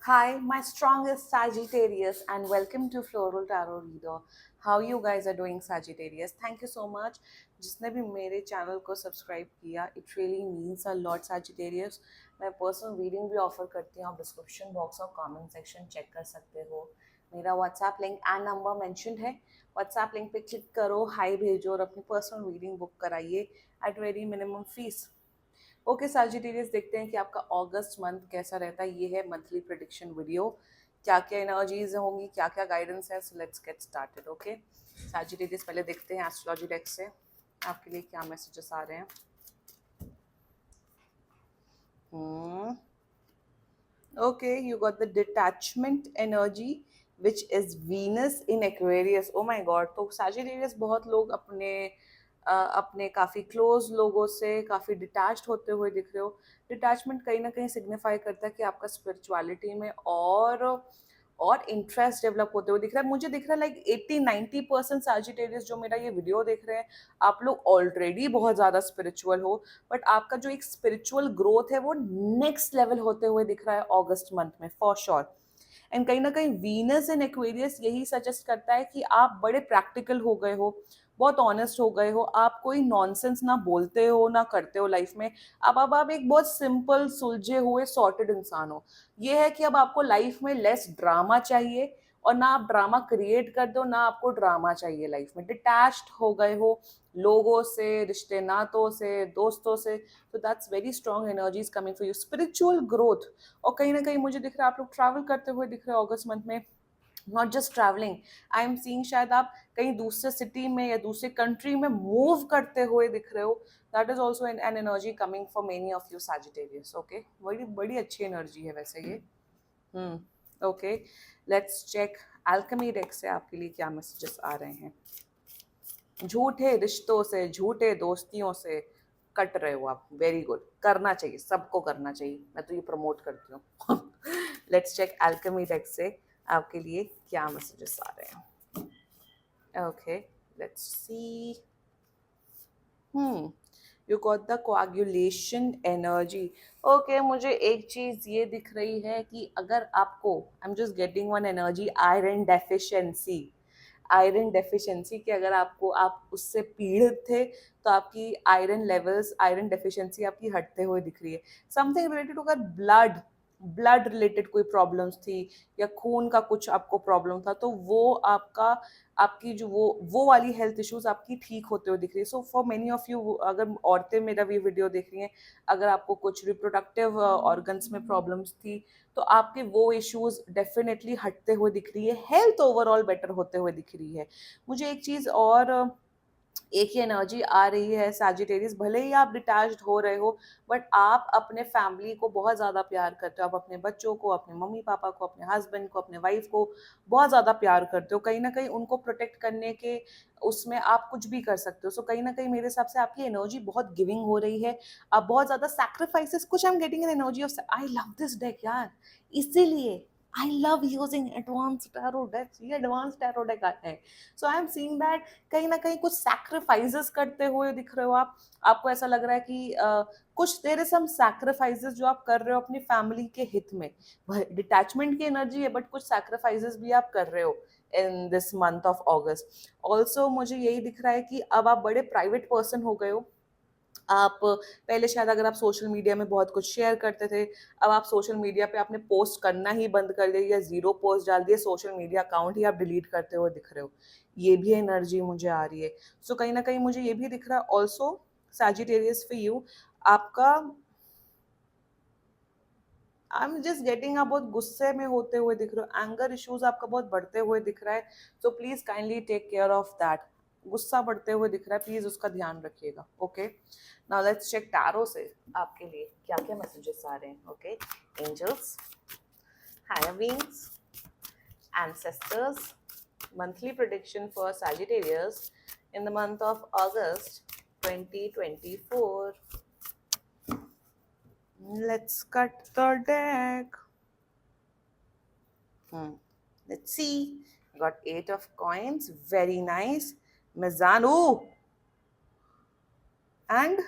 Hi, my strongest Sagittarius, and welcome to Floral Tarot Reader. How you guys are doing, Sagittarius? Thank you so much. जिसने भी मेरे channel को subscribe किया, it really means a lot, Sagittarius. मैं personal reading भी offer करती हूँ, आप डिस्क्रिप्शन बॉक्स और कमेंट सेक्शन चेक कर सकते हो. मेरा WhatsApp link and number mentioned है. व्हाट्सएप लिंक पे क्लिक करो, हाई भेजो और अपनी पर्सनल रीडिंग बुक कराइए at very minimum fees. Okay Sagittarius, देखते हैं कि आपका अगस्त मंथ कैसा रहता है. ये है मंथली प्रेडिक्शन वीडियो. क्या क्या एनर्जीज होंगी, क्या क्या गाइडेंस है. So let's get started. Okay Sagittarius, पहले देखते हैं एस्ट्रोलॉजी डेक से आपके लिए क्या मैसेजेस आ रहे हैं. Okay, you got the detachment energy which is Venus in Aquarius. Oh my god, तो सैजिटेरियस बहुत लोग अपने काफ़ी क्लोज लोगों से काफ़ी डिटैच्ड होते हुए दिख रहे हो. डिटैचमेंट कहीं ना कहीं सिग्निफाई करता है कि आपका स्पिरिचुअलिटी में और इंटरेस्ट डेवलप होते हुए दिख रहा है. मुझे दिख रहा है लाइक 80-90% सैजिटेरियस जो मेरा ये वीडियो देख रहे हैं, आप लोग ऑलरेडी बहुत ज़्यादा स्पिरिचुअल हो. बट आपका जो एक स्पिरिचुअल ग्रोथ है वो नेक्स्ट लेवल होते हुए दिख रहा है अगस्त मंथ में फॉर श्योर. एंड कहीं ना कहीं वीनस इन एक्वेरियस यही सजेस्ट करता है कि आप बड़े प्रैक्टिकल हो गए हो, बहुत ऑनेस्ट हो गए हो. आप कोई नॉनसेंस ना बोलते हो ना करते हो लाइफ में. अब आप एक बहुत सिंपल सुलझे हुए सॉर्टेड इंसान हो. ये है कि अब आपको लाइफ में लेस ड्रामा चाहिए और ना आप ड्रामा क्रिएट कर दो, ना आपको ड्रामा चाहिए. लाइफ में डिटैच्ड हो गए हो लोगों से, रिश्ते नातों से, दोस्तों से. तो that's very strong energies coming for you. Spiritual growth. और कहीं ना कहीं मुझे दिख रहा है आप लोग ट्रैवल करते हुए दिख रहे हो अगस्त मंथ में. Not just travelling, I am seeing शायद आप कहीं दूसरे सिटी में या दूसरे कंट्री में मूव करते हुए दिख रहे हो. That is also an energy coming for many of you Sagittarius. Okay, बड़ी बड़ी अच्छी एनर्जी है वैसे ये. Okay, let's check alchemy deck से आपके लिए क्या मैसेजेस आ रहे हैं. झूठे रिश्तों से, झूठे दोस्तियों से कट रहे हो आप. वेरी गुड, करना चाहिए, सबको करना चाहिए. मैं तो ये प्रमोट करती हूँ. लेट्स चेक अल्केमी डेक से आपके लिए क्या मैसेजेस आ रहे हैं. Okay, let's see. You got the coagulation energy. Okay, मुझे एक चीज ये दिख रही है कि अगर आपको, I am just getting one energy, iron deficiency. Iron deficiency कि अगर आपको, आप उससे पीड़ित थे तो आपकी आयरन लेवल्स, आयरन डेफिशिएंसी आपकी हटते हुए दिख रही है. समथिंग रिलेटेड टू अगर ब्लड, ब्लड रिलेटेड कोई प्रॉब्लम्स थी या खून का कुछ आपको प्रॉब्लम था, तो वो आपका, आपकी जो वो वाली हेल्थ इश्यूज आपकी ठीक होते हुए दिख रही है. So for many of you, अगर औरतें मेरा भी वीडियो देख रही हैं, अगर आपको कुछ रिप्रोडक्टिव ऑर्गन्स में प्रॉब्लम्स थी तो आपके वो इश्यूज डेफिनेटली हटते हुए दिख रही है. हेल्थ ओवरऑल बेटर होते हुए दिख रही है. मुझे एक चीज और, एक ही एनर्जी आ रही है सैजिटेरियस. भले ही आप डिटैच्ड हो रहे हो बट आप अपने फैमिली को बहुत ज़्यादा प्यार करते हो. आप अपने बच्चों को, अपने मम्मी पापा को, अपने हस्बैंड को, अपने वाइफ को बहुत ज़्यादा प्यार करते हो. कहीं ना कहीं उनको प्रोटेक्ट करने के उसमें आप कुछ भी कर सकते हो. सो कहीं ना कहीं मेरे हिसाब से आपकी एनर्जी बहुत गिविंग हो रही है. आप बहुत ज़्यादा सैक्रिफाइसेस, कुछ I am getting an energy of, I love this deck यार. इसीलिए I love using advance tarot decks. ये एडवांस टैरो डेक आता है. So I am seeing that कहीं ना कहीं कुछ सैक्रिफाइसेस करते हुए दिख रहे हो आप. आपको ऐसा लग रहा है कि कुछ देर सम सैक्रिफाइसेस जो आप कर रहे हो अपनी फैमिली के हित में. डिटैचमेंट की एनर्जी है बट कुछ सैक्रिफाइसेस भी आप कर रहे हो in this month of August. Also मुझे यही दिख रहा है कि अब आप बड़े प्राइवेट पर्सन हो गए हो. आप पहले शायद अगर आप सोशल मीडिया में बहुत कुछ शेयर करते थे, अब आप सोशल मीडिया पे आपने पोस्ट करना ही बंद कर दिया या जीरो पोस्ट डाल दिए. सोशल मीडिया अकाउंट ही आप डिलीट करते हुए दिख रहे हो. ये भी एनर्जी मुझे आ रही है. सो कहीं ना कहीं मुझे ये भी दिख रहा है ऑल्सो सैजिटेरियस फॉर यू. आपका, आई एम जस्ट गेटिंग, आप बहुत गुस्से में होते हुए दिख रहे हो. एंगर इश्यूज आपका बहुत बढ़ते हुए दिख रहा है. So please kindly take care of that. गुस्सा बढ़ते हुए दिख रहा है, प्लीज उसका ध्यान रखिएगा. Okay, now let's check tarot से आपके लिए क्या क्या मैसेजेस आ रहे हैं. Okay, angels, higher beings, ancestors, monthly prediction for Sagittarius in the month of August 2024. Let's cut the deck. Let's see. I got 8 of coins. Very nice. Mezanu. And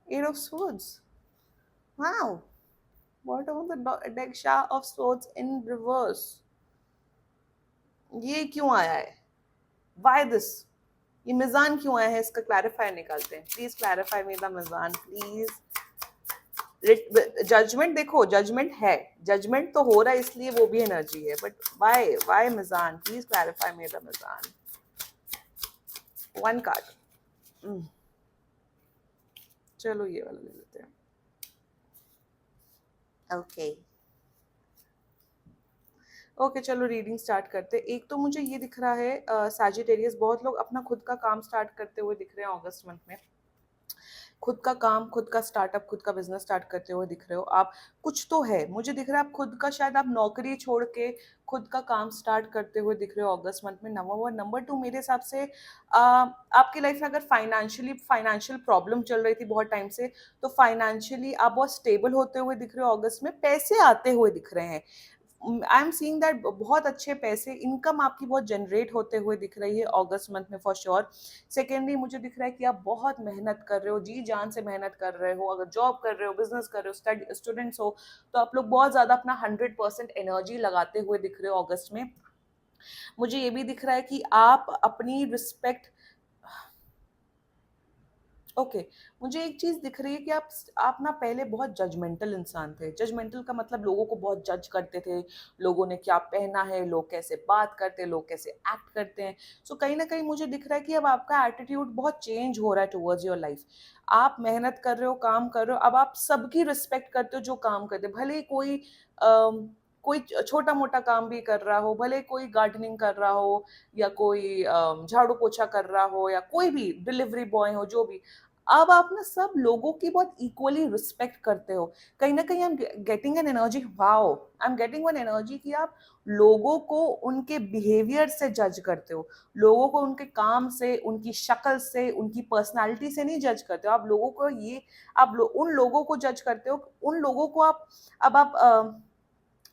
8 of swords. Wow. Bottom of the deck, शाह of swords in reverse, ये क्यों आया है? Why this? ये मिजान क्यों आया है? इसका क्लैरिफाई निकालते हैं, प्लीज क्लैरिफाई मी द मिजान प्लीज। जजमेंट देखो, जजमेंट है, जजमेंट तो हो रहा है इसलिए वो भी एनर्जी है, बट व्हाई मिजान, प्लीज क्लैरिफाई मी द मिजान। वन कार्ड, चलो ये वाला ले लेते हैं। ओके ओके, चलो रीडिंग स्टार्ट करते हैं। एक तो मुझे ये दिख रहा है सैजिटेरियस, बहुत लोग अपना खुद का काम स्टार्ट करते हुए दिख रहे हैं अगस्त मंथ में। खुद का काम, खुद का स्टार्टअप, खुद का बिजनेस स्टार्ट करते हुए दिख रहे हो आप। कुछ तो है, मुझे दिख रहा है आप खुद का, शायद आप नौकरी छोड़ के खुद का काम स्टार्ट करते हुए दिख रहे हो अगस्त मंथ में। नंबर टू, मेरे हिसाब से आपकी लाइफ में अगर फाइनेंशियल प्रॉब्लम चल रही थी बहुत टाइम से, तो फाइनेंशियली आप बहुत स्टेबल होते हुए दिख रहे हो अगस्त में, पैसे आते हुए दिख रहे हैं। आई एम सीइंग दैट बहुत अच्छे पैसे, इनकम आपकी बहुत जनरेट होते हुए दिख रही है अगस्त मंथ में फॉर श्योर। सेकेंडली मुझे दिख रहा है कि आप बहुत मेहनत कर रहे हो, जी जान से मेहनत कर रहे हो, अगर जॉब कर रहे हो, बिजनेस कर रहे हो, स्टूडेंट्स हो, तो आप लोग बहुत ज्यादा अपना 100% एनर्जी लगाते हुए दिख रहे हो अगस्त में। मुझे ये भी दिख रहा है कि आप अपनी रिस्पेक्ट, ओके मुझे एक चीज दिख रही है कि आप ना पहले बहुत जजमेंटल इंसान थे। जजमेंटल का मतलब लोगों को बहुत जज करते थे, लोगों ने क्या पहना है, लोग कैसे बात करते हैं, लोग कैसे एक्ट करते हैं। सो कहीं ना कहीं मुझे दिख रहा है कि अब आपका एटीट्यूड बहुत चेंज हो रहा है टुवर्ड्स योर लाइफ। आप मेहनत कर रहे हो, काम कर रहे हो, अब आप सबकी रिस्पेक्ट करते हो जो काम करते हो। भले ही कोई छोटा मोटा काम भी कर रहा हो, भले कोई गार्डनिंग कर रहा हो, या कोई झाड़ू पोछा कर रहा हो, या कोई भी डिलीवरी बॉय हो, जो भी, अब आप ना सब लोगों की बहुत इक्वली रिस्पेक्ट करते हो। कहीं ना कहीं आई am getting an energy, wow, I am getting one energy कि आप लोगों को उनके बिहेवियर से जज करते हो, लोगों को उनके काम से, उनकी शक्ल से, उनकी पर्सनालिटी से नहीं जज करते हो। आप लोगों को उन लोगों को जज करते हो, उन लोगों को आप अब आप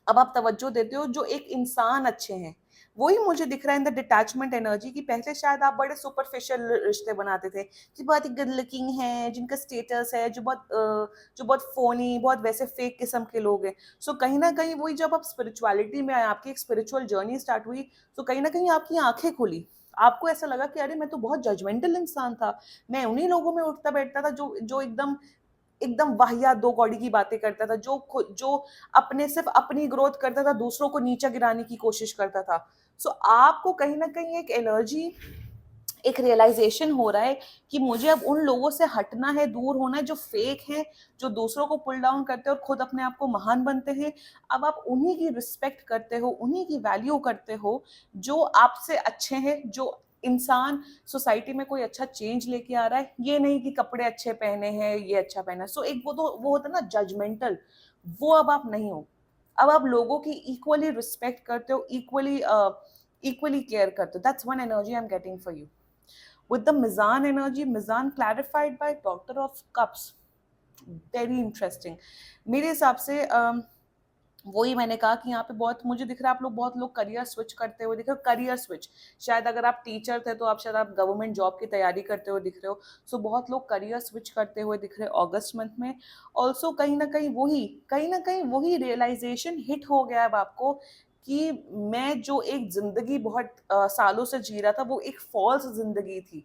अब आप तवज्जो देते हो जो एक इंसान अच्छे हैं। वही मुझे दिख रहा है इन द डिटैचमेंट एनर्जी की। पहले शायद आप बड़े सुपरफिशियल रिश्ते बनाते थे, जो बहुत ही गुड लुकिंग है, जिनका स्टेटस है, जो बहुत फोनी, बहुत वैसे फेक किस्म के लोग हैं। सो कहीं ना कहीं वही, जब आप स्पिरिचुअलिटी में आए, आपकी एक स्पिरिचुअल जर्नी स्टार्ट हुई, तो कहीं ना कहीं आपकी आंखें खुली। आपको ऐसा लगा कि अरे मैं तो बहुत जजमेंटल इंसान था, मैं उन्हीं लोगों में उठता बैठता था जो जो एकदम एकदम वाहियात दो कौड़ी की बातें करता था, जो अपने सिर्फ अपनी ग्रोथ करता था, दूसरों को नीचा गिराने की कोशिश करता था। सो आपको कहीं ना कहीं एक एनर्जी, एक रियलाइजेशन हो रहा है कि मुझे अब उन लोगों से हटना है, दूर होना है जो फेक हैं, जो दूसरों को पुल डाउन करते हैं और खुद अपने आप को महान बनते हैं। अब आप उन्हीं की रिस्पेक्ट करते हो, उन्हीं की वैल्यू करते हो जो आपसे अच्छे हैं, जो इंसान सोसाइटी में कोई अच्छा चेंज लेके आ रहा है। ये नहीं कि कपड़े अच्छे पहने हैं, ये अच्छा पहना है। सो एक वो होता है ना जजमेंटल, वो अब आप नहीं हो। अब आप लोगों की इक्वली रिस्पेक्ट करते हो, इक्वली केयर करते हो। That's one energy I am getting for you. With the Mizan energy, Mizan clarified by Doctor of Cups, very interesting। मेरे हिसाब से वही मैंने कहा कि यहाँ पे बहुत मुझे दिख रहा है आप लोग, बहुत लोग करियर स्विच करते हुए दिख रहे हो। करियर स्विच, शायद अगर आप टीचर थे तो आप शायद आप गवर्नमेंट जॉब की तैयारी करते हुए दिख रहे हो। सो बहुत लोग करियर स्विच करते हुए दिख रहे हो अगस्त मंथ में। ऑल्सो कहीं ना कहीं वही रियलाइजेशन हिट हो गया है अब आपको कि मैं जो एक जिंदगी बहुत सालों से जी रहा था, वो एक फॉल्स जिंदगी थी,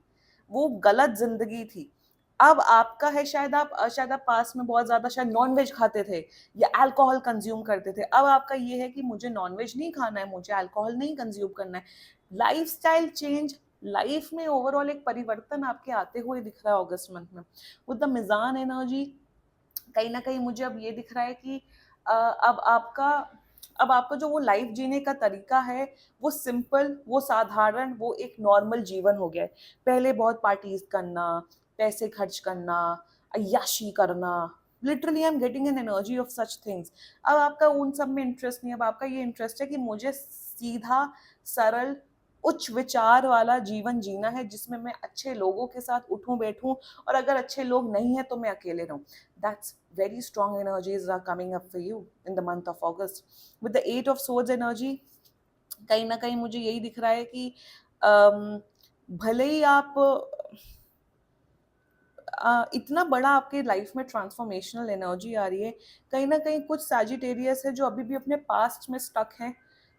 वो गलत जिंदगी थी। अब आपका है, शायद आप पास में बहुत ज्यादा शायद नॉन वेज खाते थे या अल्कोहल कंज्यूम करते थे। अब आपका ये है कि मुझे नॉनवेज नहीं खाना है, मुझे अल्कोहल नहीं कंज्यूम करना है। लाइफस्टाइल चेंज, लाइफ में ओवरऑल एक परिवर्तन आपके आते हुए दिख रहा है अगस्त मंथ में। विद द मिजान एनर्जी, कहीं ना कहीं मुझे अब ये दिख रहा है कि अब आपका जो वो लाइफ जीने का तरीका है, वो सिंपल, वो साधारण, वो एक नॉर्मल जीवन हो गया है। पहले बहुत पार्टीज करना, पैसे खर्च करना, अय्याशी करना, literally I am getting an energy of such things. अब आपका उन सब में इंटरेस्ट नहीं है। अब आपका ये इंटरेस्ट है कि मुझे सीधा, सरल, उच्च विचार वाला जीवन जीना है, जिसमें मैं अच्छे लोगों के साथ उठूं बैठूं, और अगर अच्छे लोग नहीं है तो मैं अकेले रहूं। That's very strong energies are coming up for you in the month of August. With the 8 of Swords energy, कहीं ना कहीं मुझे यही दिख रहा है कि भले ही इतना बड़ा आपके लाइफ में ट्रांसफॉर्मेशनल एनर्जी आ रही है। कहीं ना कहीं कुछ सैजिटेरियस है जो अभी भी अपने पास्ट में स्टक हैं,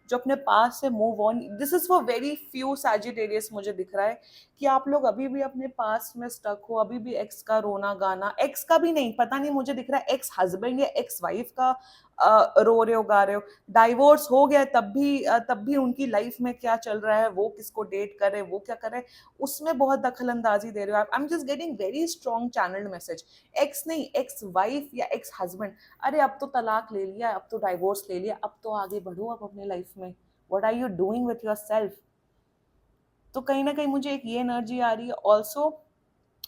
जो अपने पास से move on, this is for very few Sagittarius. मुझे दिख रहा है कि आप लोग अभी भी अपने पास्ट में स्टक हो, अभी भी एक्स का रोना गाना, एक्स का भी नहीं, पता नहीं, मुझे दिख रहा है एक्स हस्बैंड या एक्स वाइफ का रो रहे हो, गा रहे हो। डाइवोर्स हो गया तब भी उनकी लाइफ में क्या चल रहा है, वो किसको डेट कर रहे हैं, वो क्या कर रहे हैं, उसमें बहुत दखल अंदाजी दे रहे हो आप। I am just getting very strong channelled message. X नहीं, एक्स वाइफ या एक्स हस्बैंड। अरे अब तो तलाक ले लिया, अब तो डाइवोर्स ले लिया, अब तो आगे बढ़ो आप अपनी लाइफ में। What are you doing with yourself? तो कहीं ना कहीं मुझे एक ये एनर्जी आ रही है also.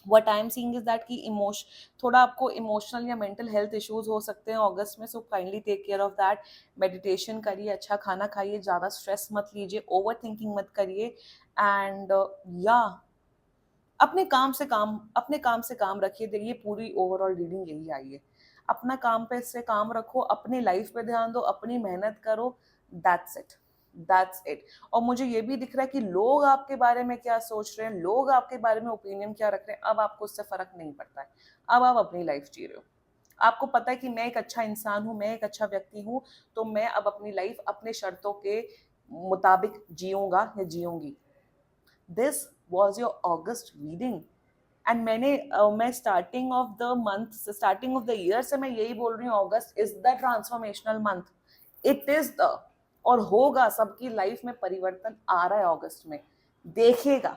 What I am seeing is that कि थोड़ा आपको इमोशनल या मेंटल हेल्थ इश्यूज हो सकते हैं अगस्त में, so kindly take care of that. Meditation करिए, अच्छा खाना खाइए, ज़्यादा स्ट्रेस मत लीजिए, ओवर थिंकिंग मत करिए। एंड या अपने काम से काम रखिए। देखिए पूरी ओवरऑल रीडिंग यही आई है। अपना काम पे से काम रखो, अपनी लाइफ पे ध्यान दो, अपनी मेहनत करो। That's it, that's it. और मुझे ये भी दिख रहा है कि लोग आपके बारे में क्या सोच रहे हैं, लोग आपके बारे में ओपिनियन क्या रख रहे हैं, अब आपको उससे फर्क नहीं पड़ता है। अब आप अपनी लाइफ जी रहे हो। आपको पता है कि मैं एक अच्छा इंसान हूँ, मैं एक अच्छा व्यक्ति हूँ, तो मैं अब अपनी लाइफ अपने शर्तों के मुताबिक जीऊंगा या जीऊंगी। This was your August reading. And मैं starting of the month, starting of the year से मैं यही बोल रही हूँ, August is the transformational month. It is the, और होगा, सबकी लाइफ में परिवर्तन आ रहा है अगस्त में। देखेगा,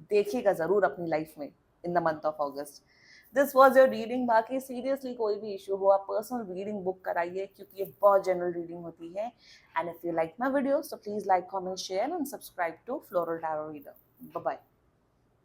देखेगा जरूर अपनी लाइफ में in the month of August. This was your reading. बाकी सीरियसली कोई भी इशू हो, आप पर्सनल रीडिंग बुक कराइए, क्योंकि ये बहुत जनरल रीडिंग होती है। And if you like my video, so please like, comment, share and subscribe to floral tarot reader. Bye bye.